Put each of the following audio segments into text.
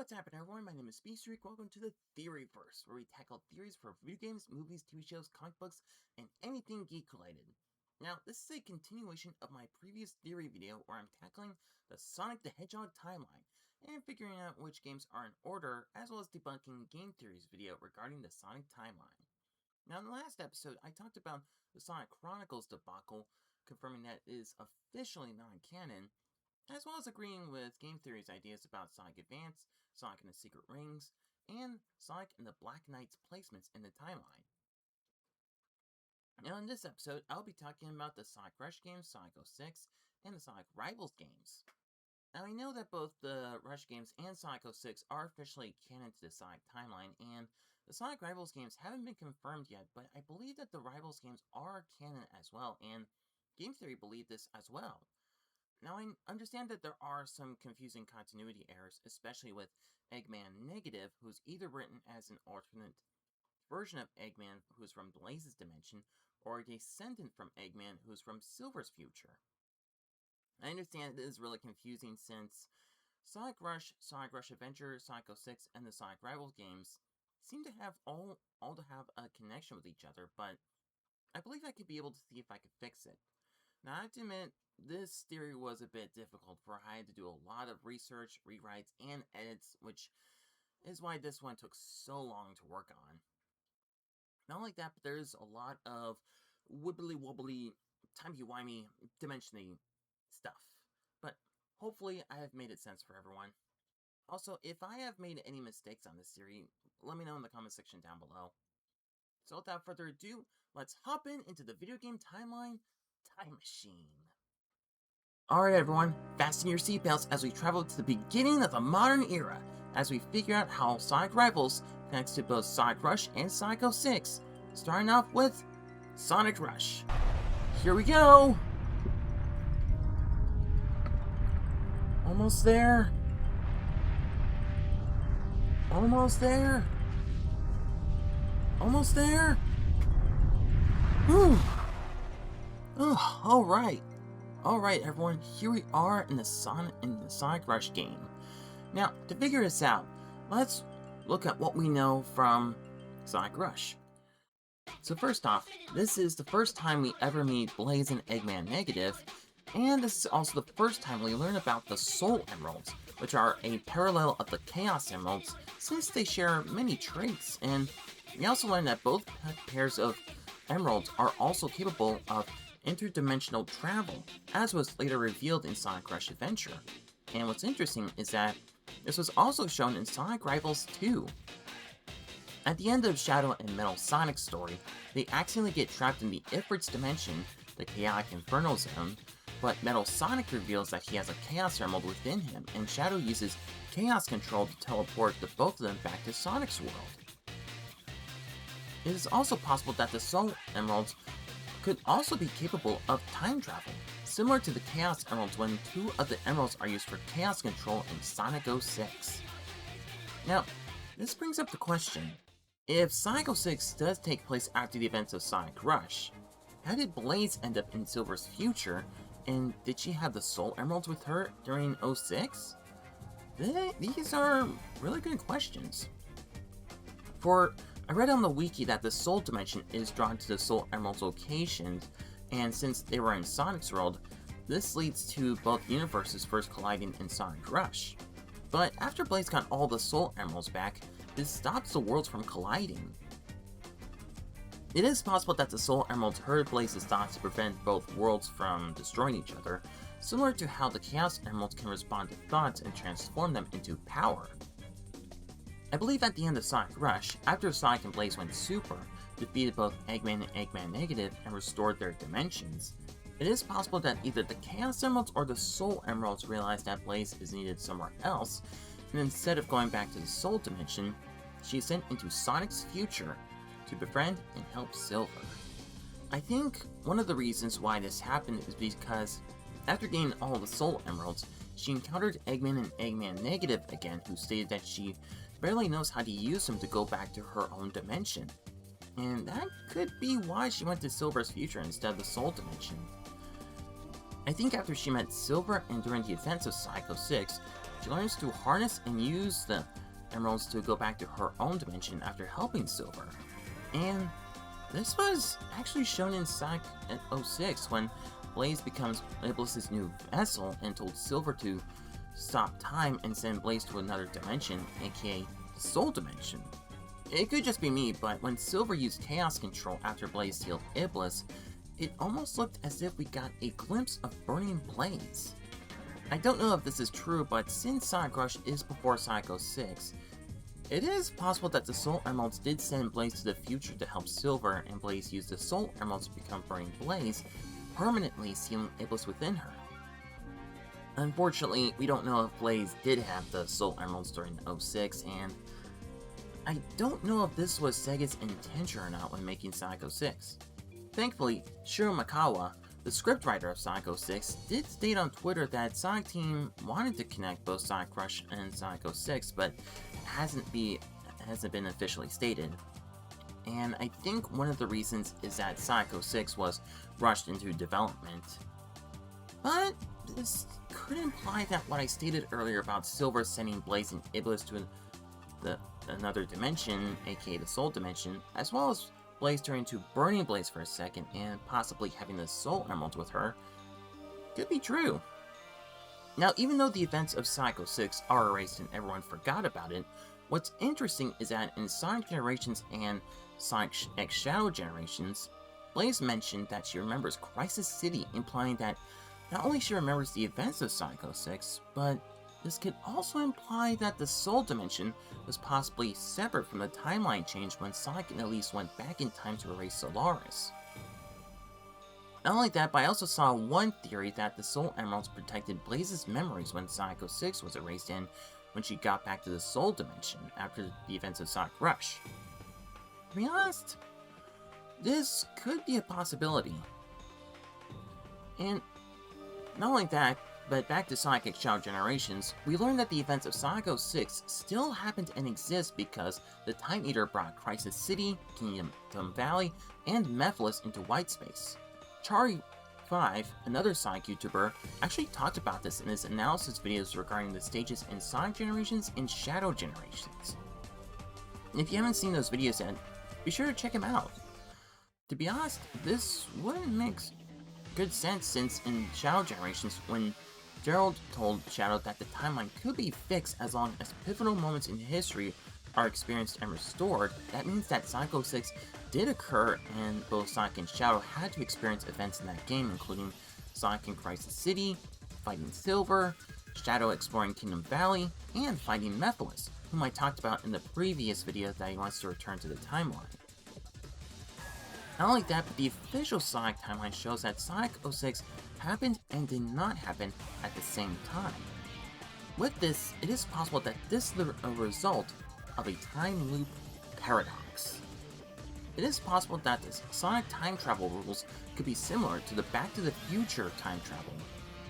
What's happening, everyone? My name is Speedstreak. Welcome to the Theoryverse, where we tackle theories for video games, movies, TV shows, comic books, and anything geek-related. Now, this is a continuation of my previous theory video where I'm tackling the Sonic the Hedgehog Timeline and figuring out which games are in order, as well as debunking game theories video regarding the Sonic Timeline. Now, in the last episode, I talked about the Sonic Chronicles debacle, confirming that it is officially non-canon, as well as agreeing with game theory's ideas about Sonic Advance, Sonic and the Secret Rings, and Sonic and the Black Knight's placements in the timeline. Now in this episode, I'll be talking about the Sonic Rush games, Sonic 06, and the Sonic Rivals games. Now I know that both the Rush games and Sonic 06 are officially canon to the Sonic timeline, and the Sonic Rivals games haven't been confirmed yet, but I believe that the Rivals games are canon as well, and game theory believe this as well. Now, I understand that there are some confusing continuity errors, especially with Eggman Negative, who's either written as an alternate version of Eggman who's from Blaze's dimension, or a descendant from Eggman who's from Silver's future. I understand it is really confusing since Sonic Rush Adventure, Sonic 06, and the Sonic Rivals games seem to have all to have a connection with each other, but I believe I could be able to see if I could fix it. Now, I have to admit, this theory was a bit difficult, for I had to do a lot of research, rewrites, and edits, which is why this one took so long to work on. Not only that, but there's a lot of wibbly-wobbly, timey-wimey, dimension-y stuff. But hopefully I have made it sense for everyone. Also, if I have made any mistakes on this theory, let me know in the comment section down below. So without further ado, let's hop into the video game timeline time machine. Alright everyone, fasten your seatbelts as we travel to the beginning of the modern era, as we figure out how Sonic Rivals connects to both Sonic Rush and Sonic 06, starting off with Sonic Rush. Here we go! Almost there. Almost there. Almost there. Whew. Oh, alright. Alright everyone, here we are in the Sonic Rush game. Now, to figure this out, let's look at what we know from Sonic Rush. So first off, this is the first time we ever meet Blaze and Eggman Negative, and this is also the first time we learn about the Soul Emeralds, which are a parallel of the Chaos Emeralds, since they share many traits, and we also learn that both pairs of emeralds are also capable of interdimensional travel, as was later revealed in Sonic Rush Adventure. And what's interesting is that this was also shown in Sonic Rivals 2. At the end of Shadow and Metal Sonic's story, they accidentally get trapped in the Ifrit's dimension, the Chaotic Inferno Zone, but Metal Sonic reveals that he has a Chaos Emerald within him, and Shadow uses Chaos Control to teleport the both of them back to Sonic's world. It is also possible that the Soul Emeralds could also be capable of time travel, similar to the Chaos Emeralds when two of the emeralds are used for Chaos Control in Sonic 06. Now, this brings up the question, if Sonic 06 does take place after the events of Sonic Rush, how did Blaze end up in Silver's future, and did she have the Soul Emeralds with her during 06? These are really good questions. I read on the wiki that the Soul Dimension is drawn to the Soul Emerald's locations, and since they were in Sonic's world, this leads to both universes first colliding in Sonic Rush. But after Blaze got all the Soul Emeralds back, this stops the worlds from colliding. It is possible that the Soul Emeralds heard Blaze's thoughts to prevent both worlds from destroying each other, similar to how the Chaos Emeralds can respond to thoughts and transform them into power. I believe at the end of Sonic Rush, after Sonic and Blaze went super, defeated both Eggman and Eggman Negative, and restored their dimensions, it is possible that either the Chaos Emeralds or the Soul Emeralds realized that Blaze is needed somewhere else, and instead of going back to the Soul Dimension, she is sent into Sonic's future to befriend and help Silver. I think one of the reasons why this happened is because after gaining all the Soul Emeralds, she encountered Eggman and Eggman Negative again, who stated that she barely knows how to use them to go back to her own dimension. And that could be why she went to Silver's future instead of the Soul Dimension. I think after she met Silver and during the events of Psycho 6, she learns to harness and use the emeralds to go back to her own dimension after helping Silver. And this was actually shown in Sonic 06 when Blaze becomes Iblis's new vessel and told Silver to stop time and send Blaze to another dimension, aka the Soul Dimension. It could just be me, but when Silver used Chaos Control after Blaze sealed Iblis, it almost looked as if we got a glimpse of burning Blaze. I don't know if this is true, but since Sonic Rush is before Psycho 6, it is possible that the Soul Emeralds did send Blaze to the future to help Silver, and Blaze used the Soul Emeralds to become Burning Blaze, permanently sealing Iblis within her. Unfortunately, we don't know if Blaze did have the Soul Emeralds during 06, and I don't know if this was Sega's intention or not when making Sonic 06. Thankfully, Shiro Makawa, the scriptwriter of Sonic 06, did state on Twitter that Sonic Team wanted to connect both Sonic Rush and Sonic 06, but hasn't been officially stated. And I think one of the reasons is that Sonic 06 was rushed into development. But this could imply that what I stated earlier about Silver sending Blaze and Iblis to another dimension, aka the Soul Dimension, as well as Blaze turning to Burning Blaze for a second and possibly having the Soul Emeralds with her, could be true. Now, even though the events of Sonic 06 are erased and everyone forgot about it, what's interesting is that in Sonic Generations and Sonic X Shadow Generations, Blaze mentioned that she remembers Crisis City, implying that not only she remembers the events of Sonic 06, but this could also imply that the Soul Dimension was possibly separate from the timeline change when Sonic and Elise went back in time to erase Solaris. Not only that, but I also saw one theory that the Soul Emeralds protected Blaze's memories when Sonic 06 was erased and when she got back to the Soul Dimension after the events of Sonic Rush. To be honest, this could be a possibility. And not only that, but back to Sonic X Shadow Generations, we learned that the events of Sonic 06 still happened and exist because the Time Eater brought Crisis City, Kingdom Valley, and Mephiles into white space. Chari5, another Sonic YouTuber, actually talked about this in his analysis videos regarding the stages in Sonic Generations and Shadow Generations. And if you haven't seen those videos yet, be sure to check them out. To be honest, this wouldn't make good sense since in Shadow Generations, when Gerald told Shadow that the timeline could be fixed as long as pivotal moments in history are experienced and restored, that means that Sonic 06 did occur and both Sonic and Shadow had to experience events in that game, including Sonic in Crisis City, fighting Silver, Shadow exploring Kingdom Valley, and fighting Mephiles, whom I talked about in the previous video that he wants to return to the timeline. Not only that, but the official Sonic timeline shows that Sonic 06 happened and did not happen at the same time. With this, it is possible that this is a result of a time loop paradox. It is possible that the Sonic time travel rules could be similar to the Back to the Future time travel,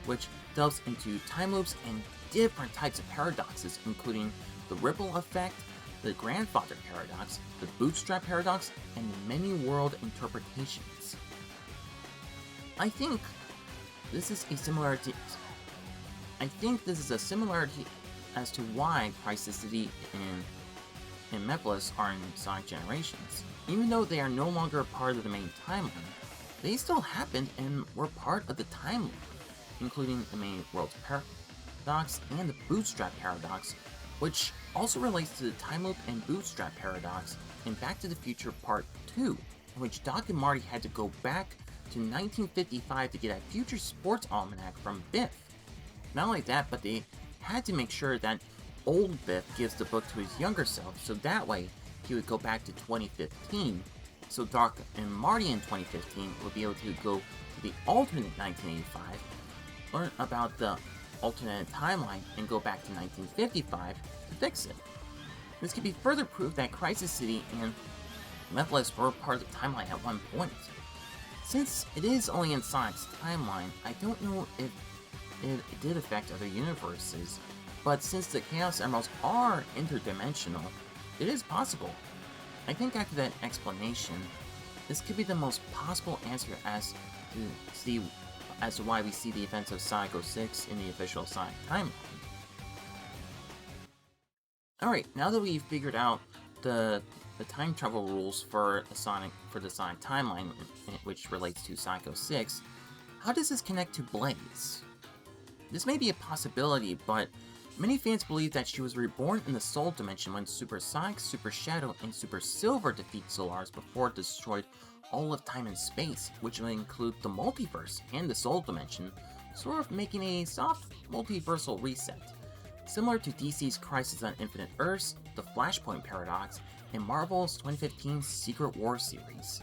which delves into time loops and different types of paradoxes, including the ripple effect, the grandfather paradox, the bootstrap paradox, and many world interpretations. I think this is a similarity as to why Crisis City and Mephiles are in Sonic Generations. Even though they are no longer part of the main timeline, they still happened and were part of the time loop, including the main world's paradox and the bootstrap paradox, which also relates to the time loop and bootstrap paradox in Back to the Future Part 2, in which Doc and Marty had to go back to 1955 to get a future sports almanac from Biff. Not only that, but they had to make sure that old Biff gives the book to his younger self, so that way he would go back to 2015, so Doc and Marty in 2015 would be able to go to the alternate 1985, learn about the alternate timeline, and go back to 1955 to fix it. This could be further proof that Crisis City and Mephiles were part of the timeline at one point. Since it is only in Sonic's timeline, I don't know if it did affect other universes, but since the Chaos Emeralds are interdimensional, it is possible. I think after that explanation, this could be the most possible answer as to see as to why we see the events of Sonic 06 in the official Sonic timeline. Alright, now that we've figured out the time travel rules for the Sonic timeline, which relates to Sonic 06, how does this connect to Blaze? This may be a possibility, but many fans believe that she was reborn in the Soul Dimension when Super Sonic, Super Shadow, and Super Silver defeat Solaris before it destroyed all of time and space, which would include the multiverse and the Soul Dimension, sort of making a soft multiversal reset, similar to DC's Crisis on Infinite Earths, the Flashpoint Paradox, and Marvel's 2015 Secret War series.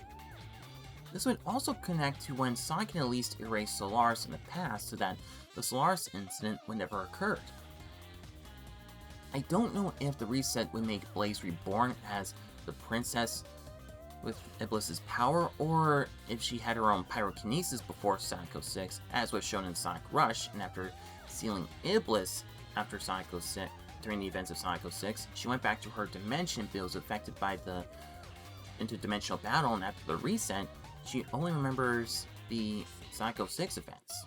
This would also connect to when Sonic and Elise erased Solaris in the past so that the Solaris incident would never occurred. I don't know if the reset would make Blaze reborn as the princess with Iblis's power, or if she had her own pyrokinesis before Sonic 06, as was shown in Sonic Rush, and after sealing Iblis after Sonic 06, during the events of Sonic 06, she went back to her dimension but was affected by the interdimensional battle, and after the reset, she only remembers the Sonic 06 events.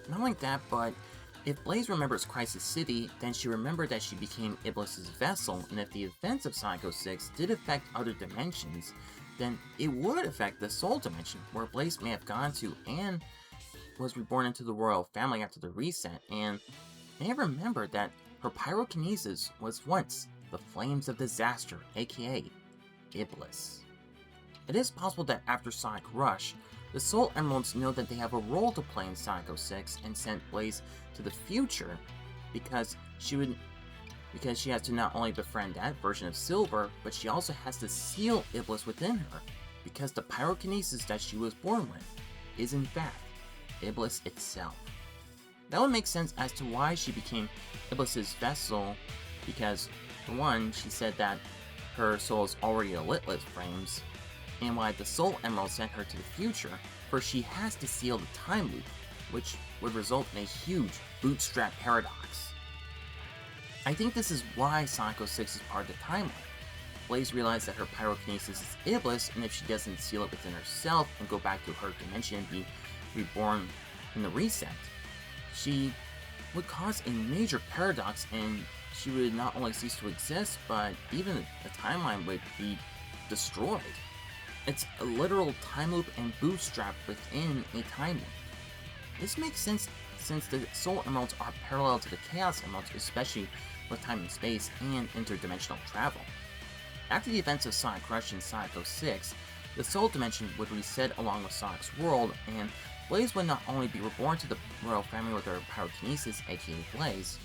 Not only that, but if Blaze remembers Crisis City, then she remembered that she became Iblis's vessel, and if the events of Sonic 06 did affect other dimensions, then it would affect the Soul Dimension, where Blaze may have gone to and was reborn into the royal family after the reset, and may have remembered that her pyrokinesis was once the Flames of Disaster, aka Iblis. It is possible that after Sonic Rush, the Soul Emeralds know that they have a role to play in Sonic 06 and sent Blaze to the future because she has to not only befriend that version of Silver, but she also has to seal Iblis within her, because the pyrokinesis that she was born with is in fact Iblis itself. That would make sense as to why she became Iblis's vessel, because for one, she said that her soul is already a Litless Frames, and why the Soul Emerald sent her to the future, for she has to seal the time loop, which would result in a huge bootstrap paradox. I think this is why Sonic 06 is part of the timeline. Blaze realized that her pyrokinesis is Iblis, and if she doesn't seal it within herself and go back to her dimension and be reborn in the reset, she would cause a major paradox, and she would not only cease to exist, but even the timeline would be destroyed. It's a literal time loop and bootstrap within a time loop. This makes sense since the Soul Emeralds are parallel to the Chaos Emeralds, especially with time and space and interdimensional travel. After the events of Sonic Rush and Sonic 06, the Soul Dimension would reset along with Sonic's world, and Blaze would not only be reborn to the royal family with her pyrokinesis, aka Blaze,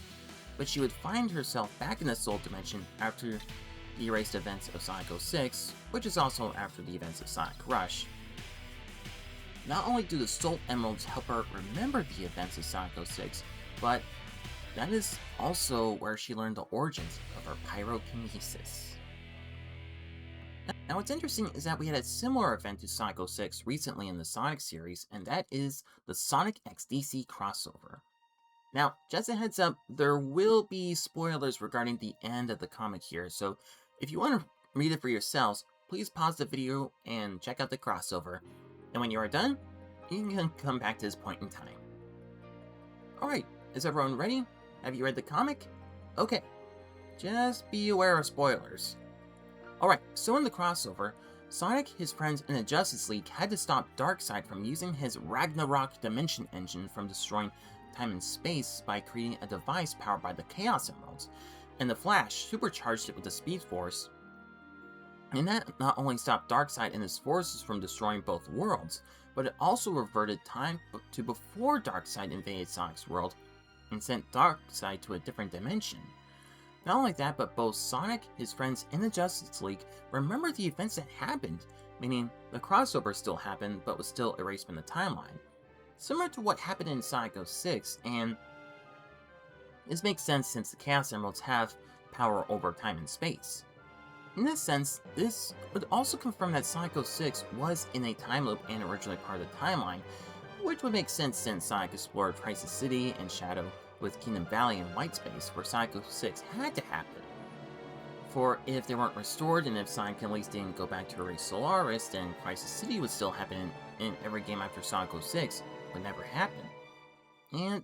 but she would find herself back in the Soul Dimension after the erased events of Sonic 06, which is also after the events of Sonic Rush. Not only do the Soul Emeralds help her remember the events of Sonic 06, but that is also where she learned the origins of her pyrokinesis. Now what's interesting is that we had a similar event to Sonic 06 recently in the Sonic series, and that is the Sonic x DC crossover. Now, just a heads up, there will be spoilers regarding the end of the comic here, so if you want to read it for yourselves, please pause the video and check out the crossover. And when you are done, you can come back to this point in time. Alright, is everyone ready? Have you read the comic? Okay, just be aware of spoilers. Alright, so in the crossover, Sonic, his friends, and the Justice League had to stop Darkseid from using his Ragnarok Dimension Engine from destroying time and space by creating a device powered by the Chaos Emeralds, and the Flash supercharged it with the Speed Force. And that not only stopped Darkseid and his forces from destroying both worlds, but it also reverted time to before Darkseid invaded Sonic's world and sent Darkseid to a different dimension. Not only that, but both Sonic, his friends, and the Justice League remember the events that happened, meaning the crossover still happened but was still erased from the timeline. Similar to what happened in Sonic 06, and this makes sense since the Chaos Emeralds have power over time and space. In this sense, this would also confirm that Sonic 06 was in a time loop and originally part of the timeline, which would make sense since Sonic explored Crisis City and Shadow with Kingdom Valley and Whitespace, where Sonic 06 had to happen. For if they weren't restored, and if Sonic at least didn't go back to erase Solaris, then Crisis City would still happen in every game after Sonic 06, would never happen. And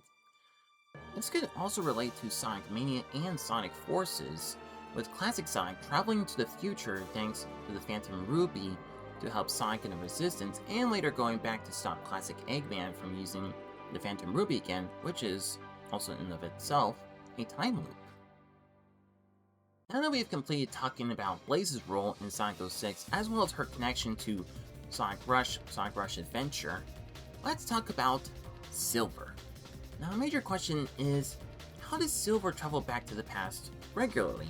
this could also relate to Sonic Mania and Sonic Forces, with Classic Sonic traveling to the future thanks to the Phantom Ruby to help Sonic and the Resistance, and later going back to stop Classic Eggman from using the Phantom Ruby again, which is also in and of itself a time loop. Now that we've completed talking about Blaze's role in Sonic 06, as well as her connection to Sonic Rush Adventure, let's talk about Silver. Now, a major question is, how does Silver travel back to the past regularly?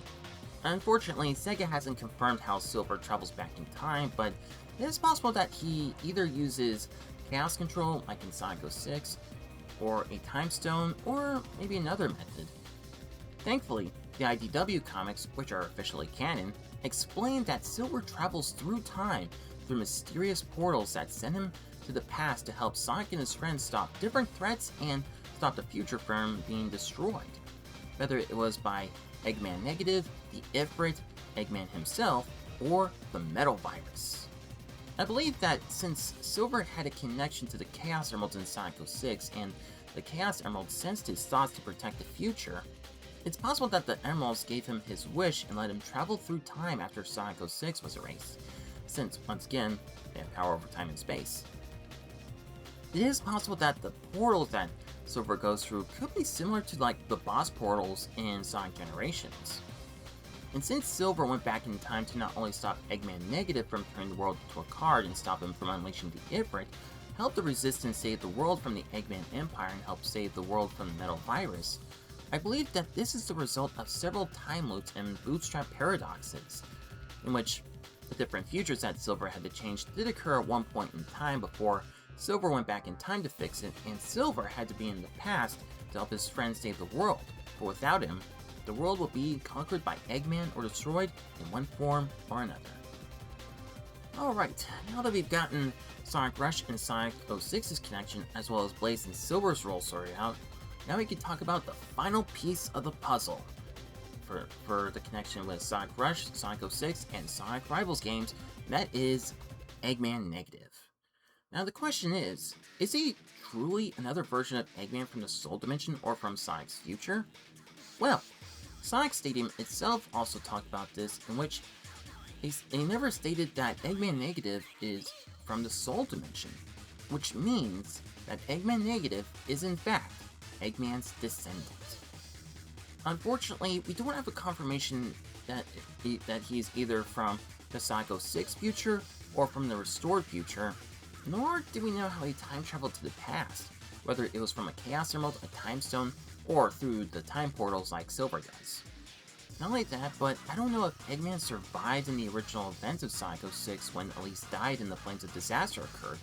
Unfortunately, Sega hasn't confirmed how Silver travels back in time, but it is possible that he either uses Chaos Control, like in Sonic 06, or a Time Stone, or maybe another method. Thankfully, the IDW comics, which are officially canon, explain that Silver travels through time through mysterious portals that send him to the past to help Sonic and his friends stop different threats and stop the future from being destroyed. Whether it was by Eggman Negative, the Ifrit, Eggman himself, or the Metal Virus. I believe that since Silver had a connection to the Chaos Emeralds in Sonic 06, and the Chaos Emeralds sensed his thoughts to protect the future, it's possible that the Emeralds gave him his wish and let him travel through time after Sonic 06 was erased, since, once again, they have power over time and space. It is possible that the portals that Silver goes through could be similar to like the boss portals in Sonic Generations. And since Silver went back in time to not only stop Eggman Negative from turning the world into a card and stop him from unleashing the Ifrit, help the Resistance save the world from the Eggman Empire and help save the world from the Metal Virus, I believe that this is the result of several time loops and bootstrap paradoxes, in which the different futures that Silver had to change did occur at one point in time before Silver went back in time to fix it, and Silver had to be in the past to help his friends save the world, but without him, the world will be conquered by Eggman or destroyed in one form or another. Alright, now that we've gotten Sonic Rush and Sonic 06's connection, as well as Blaze and Silver's role sorted out, now we can talk about the final piece of the puzzle for the connection with Sonic Rush, Sonic 06, and Sonic Rivals games, and that is Eggman Negative. Now the question is he truly another version of Eggman from the Soul Dimension or from Sonic's future? Well, Sonic Stadium itself also talked about this, in which they never stated that Eggman Negative is from the Soul Dimension, which means that Eggman Negative is in fact Eggman's descendant. Unfortunately, we don't have a confirmation that he's either from the Sonic 06 future or from the restored future, nor do we know how he time traveled to the past, whether it was from a Chaos Emerald, a Time Stone, or through the time portals like Silver does. Not only that, but I don't know if Eggman survived in the original events of Sonic 06 when Elise died and the Flames of Disaster occurred,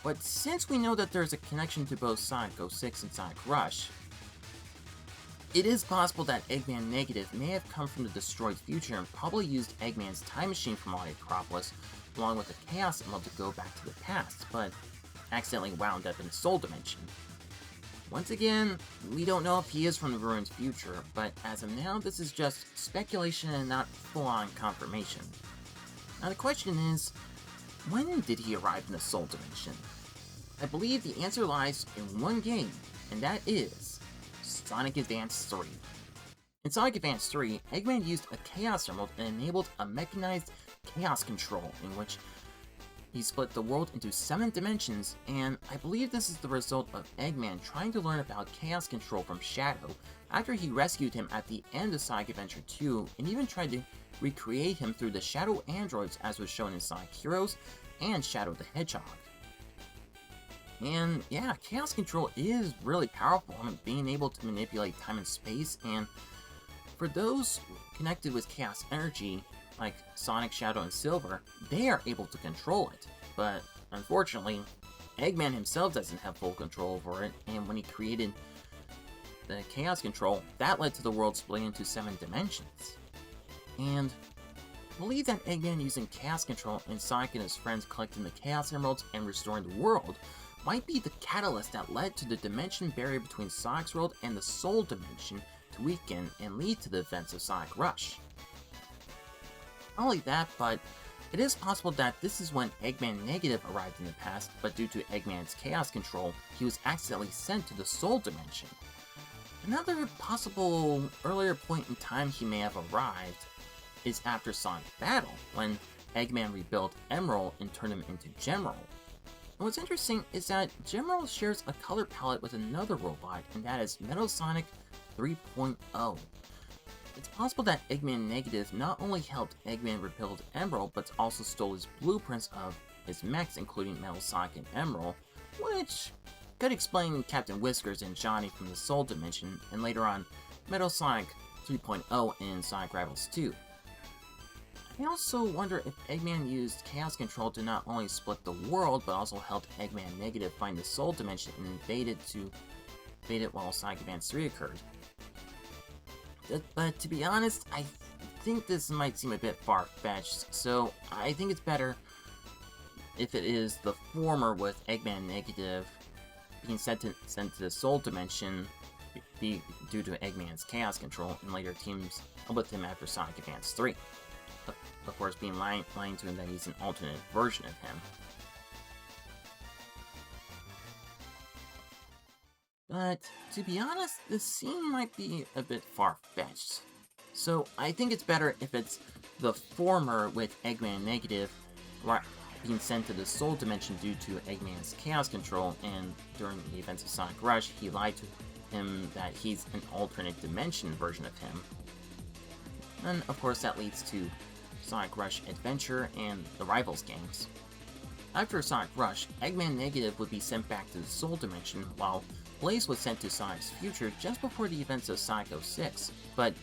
but since we know that there's a connection to both Sonic 06 and Sonic Rush, it is possible that Eggman Negative may have come from the destroyed future and probably used Eggman's time machine from Mario Acropolis along with a Chaos Emerald to go back to the past, but accidentally wound up in the Soul Dimension. Once again, we don't know if he is from the Ruined future, but as of now, this is just speculation and not full-on confirmation. Now the question is, when did he arrive in the Soul Dimension? I believe the answer lies in one game, and that is Sonic Advance 3. In Sonic Advance 3, Eggman used a Chaos Emerald and enabled a mechanized Chaos Control, in which he split the world into 7 dimensions, and I believe this is the result of Eggman trying to learn about Chaos Control from Shadow after he rescued him at the end of Sonic Adventure 2, and even tried to recreate him through the Shadow androids as was shown in Sonic Heroes and Shadow the Hedgehog. And yeah, Chaos Control is really powerful, being able to manipulate time and space, and for those connected with Chaos Energy, like Sonic, Shadow, and Silver, they are able to control it, but unfortunately, Eggman himself doesn't have full control over it, and when he created the Chaos Control, that led to the world splitting into 7 dimensions. And I believe that Eggman using Chaos Control and Sonic and his friends collecting the Chaos Emeralds and restoring the world might be the catalyst that led to the dimension barrier between Sonic's world and the Soul Dimension to weaken and lead to the events of Sonic Rush. Not only that, but It is possible that this is when Eggman Negative arrived in the past, but due to Eggman's chaos control, he was accidentally sent to the Soul Dimension. Another possible earlier point in time he may have arrived is after Sonic Battle, when Eggman rebuilt Emerald and turned him into Gemerald. And what's interesting is that Gemerald shares a color palette with another robot, and that is Metal Sonic 3.0. It's possible that Eggman Negative not only helped Eggman rebuild Emerald, but also stole his blueprints of his mechs, including Metal Sonic and Emerald, which could explain Captain Whiskers and Johnny from the Soul Dimension, and later on, Metal Sonic 3.0 in Sonic Rivals 2. I also wonder if Eggman used Chaos Control to not only split the world, but also helped Eggman Negative find the Soul Dimension and invade it while Sonic Advance 3 occurred. But to be honest, I think this might seem a bit far-fetched, so I think it's better if it is the former, with Eggman Negative being sent to the Soul Dimension due to Eggman's Chaos Control, and later teams up with him after Sonic Advance 3. Of course, being lying to him that he's an alternate version of him. But, to be honest, this scene might be a bit far-fetched. So, I think it's better if it's the former, with Eggman Negative being sent to the Soul Dimension due to Eggman's Chaos Control, and during the events of Sonic Rush, he lied to him that he's an alternate dimension version of him. And, of course, that leads to Sonic Rush Adventure and the Rivals games. After Sonic Rush, Eggman Negative would be sent back to the Soul Dimension, while Blaze was sent to Sonic's future just before the events of Sonic 06, but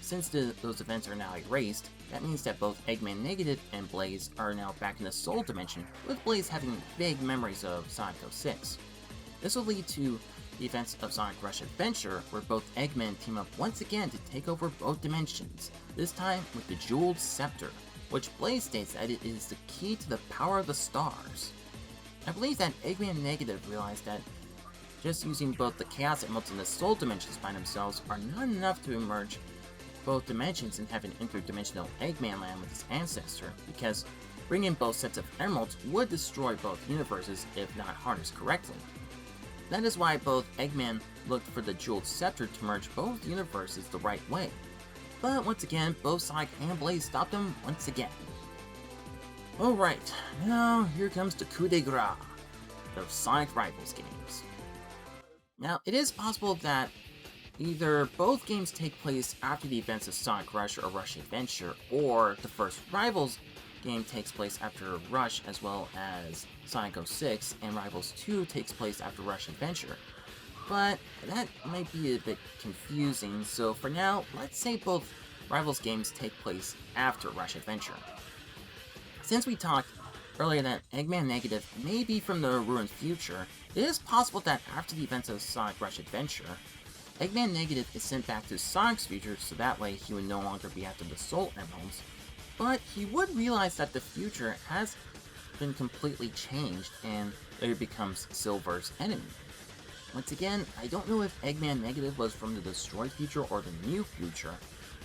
since those events are now erased, that means that both Eggman Negative and Blaze are now back in the Soul Dimension, with Blaze having vague memories of Sonic 06. This will lead to the events of Sonic Rush Adventure, where both Eggmen team up once again to take over both dimensions, this time with the Jeweled Scepter, which Blaze states that it is the key to the power of the stars. I believe that Eggman Negative realized that just using both the Chaos Emeralds and the Soul Dimensions by themselves are not enough to emerge both dimensions and have an interdimensional Eggman land with his ancestor, because bringing both sets of emeralds would destroy both universes if not harnessed correctly. That is why both Eggman looked for the Jeweled Scepter to merge both universes the right way. But once again, both Sonic and Blaze stopped them once again. Alright, now here comes the coup de grace of Sonic Rivals games. Now, it is possible that either both games take place after the events of Sonic Rush or Rush Adventure, or the first Rivals game takes place after Rush as well as Sonic 06, and Rivals 2 takes place after Rush Adventure. But that might be a bit confusing, so for now, let's say both Rivals games take place after Rush Adventure. Since we talked earlier that Eggman Negative may be from the ruined future, it is possible that after the events of Sonic Rush Adventure, Eggman Negative is sent back to Sonic's future, so that way he would no longer be after the Soul Emeralds, but he would realize that the future has been completely changed and later becomes Silver's enemy. Once again, I don't know if Eggman Negative was from the destroyed future or the new future,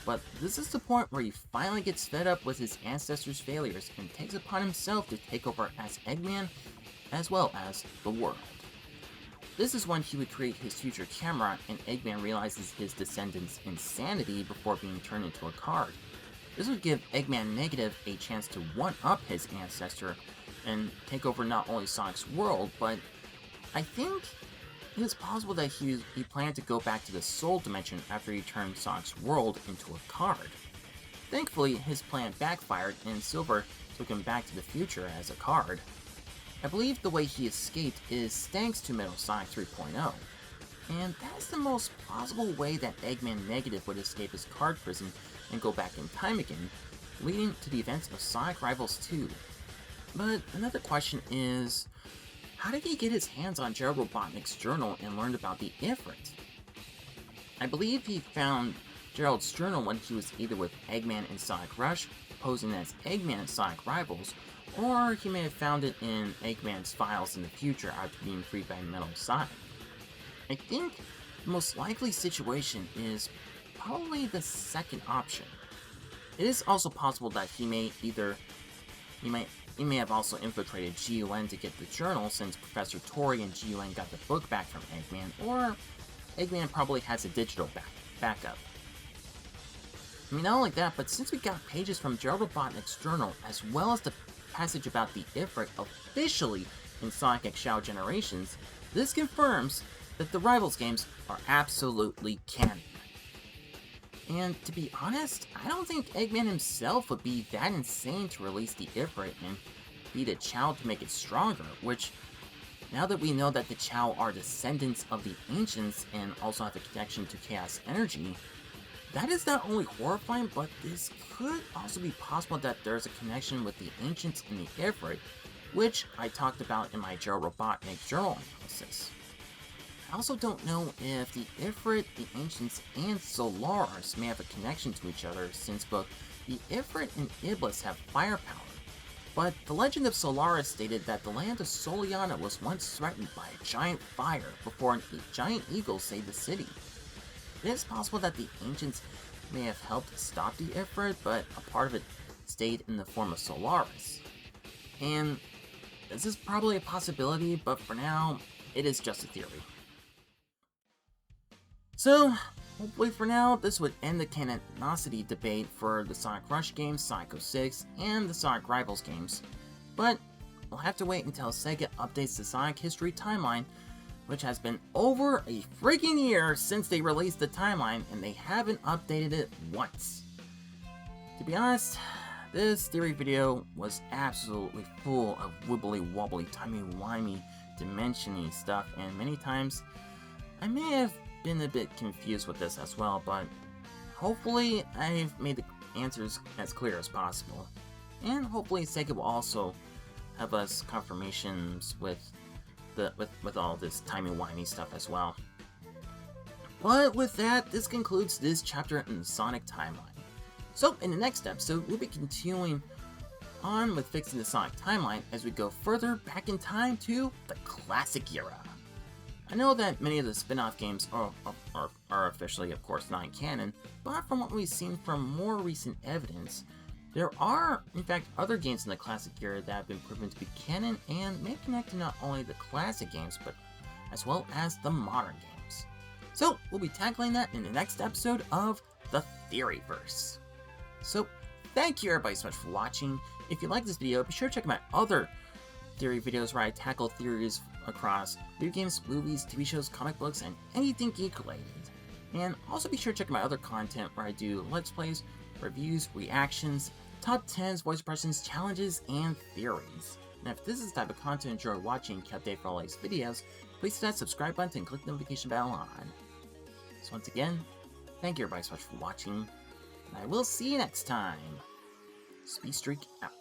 but this is the point where he finally gets fed up with his ancestors' failures and takes upon himself to take over as Eggman, as well as the world. This is when he would create his future camera, and Eggman realizes his descendants' insanity before being turned into a card. This would give Eggman Negative a chance to one-up his ancestor and take over not only Sonic's world, but I think it is possible that he planned to go back to the Soul Dimension after he turned Sonic's world into a card. Thankfully, his plan backfired, and Silver took him back to the future as a card. I believe the way he escaped is thanks to Metal Sonic 3.0, and that's the most plausible way that Eggman Negative would escape his card prison and go back in time again, leading to the events of Sonic Rivals 2. But another question is, how did he get his hands on Gerald Robotnik's journal and learned about the Ifrit? I believe he found Gerald's journal when he was either with Eggman in Sonic Rush, posing as Eggman in Sonic Rivals, or he may have found it in Eggman's files in the future after being freed by Metal Sonic. I think the most likely situation is probably the second option. It is also possible that he may either He may have also infiltrated GUN to get the journal since Professor Tori and GUN got the book back from Eggman, or Eggman probably has a digital backup. I mean, not only that, but since we got pages from Gerald Robotnik's journal, as well as the passage about the Ifrit officially in Sonic X Xiao Generations, this confirms that the Rivals games are absolutely canon. And to be honest, I don't think Eggman himself would be that insane to release the Ifrit and beat a Chao to make it stronger, which, now that we know that the Chao are descendants of the Ancients and also have a connection to Chaos Energy, that is not only horrifying, but this could also be possible that there's a connection with the Ancients and the Ifrit, which I talked about in my Gerald Robotnik journal analysis. I also don't know if the Ifrit, the Ancients, and Solaris may have a connection to each other, since both the Ifrit and Iblis have firepower. But the legend of Solaris stated that the land of Soliana was once threatened by a giant fire before a giant eagle saved the city. It is possible that the Ancients may have helped stop the Ifrit, but a part of it stayed in the form of Solaris. And this is probably a possibility, but for now, it is just a theory. So, hopefully for now, this would end the canonicity debate for the Sonic Rush games, Sonic 06, and the Sonic Rivals games. But we'll have to wait until Sega updates the Sonic History Timeline, which has been over a freaking year since they released the timeline, and they haven't updated it once. To be honest, this theory video was absolutely full of wibbly-wobbly, timey-wimey, dimension-y stuff, and many times I may have been a bit confused with this as well, but hopefully I've made the answers as clear as possible. And hopefully Sega will also have us confirmations with all this timey-wimey stuff as well. But with that, this concludes this chapter in the Sonic timeline. So in the next episode, we'll be continuing on with fixing the Sonic timeline as we go further back in time to the classic era. I know that many of the spin-off games are officially, of course, not canon, but from what we've seen from more recent evidence, there are, in fact, other games in the classic era that have been proven to be canon and may connect to not only the classic games, but as well as the modern games. So, we'll be tackling that in the next episode of the Theoryverse. So, thank you everybody so much for watching. If you like this video, be sure to check out my other theory videos where I tackle theories across video games, movies, TV shows, comic books, and anything geek related. And also be sure to check out my other content where I do let's plays, reviews, reactions, top 10s, voice impressions, challenges, and theories. And if this is the type of content you enjoy watching and keep updated for all these videos, please hit that subscribe button and click the notification bell on. So once again, thank you everybody so much for watching, and I will see you next time. Speedstreak out.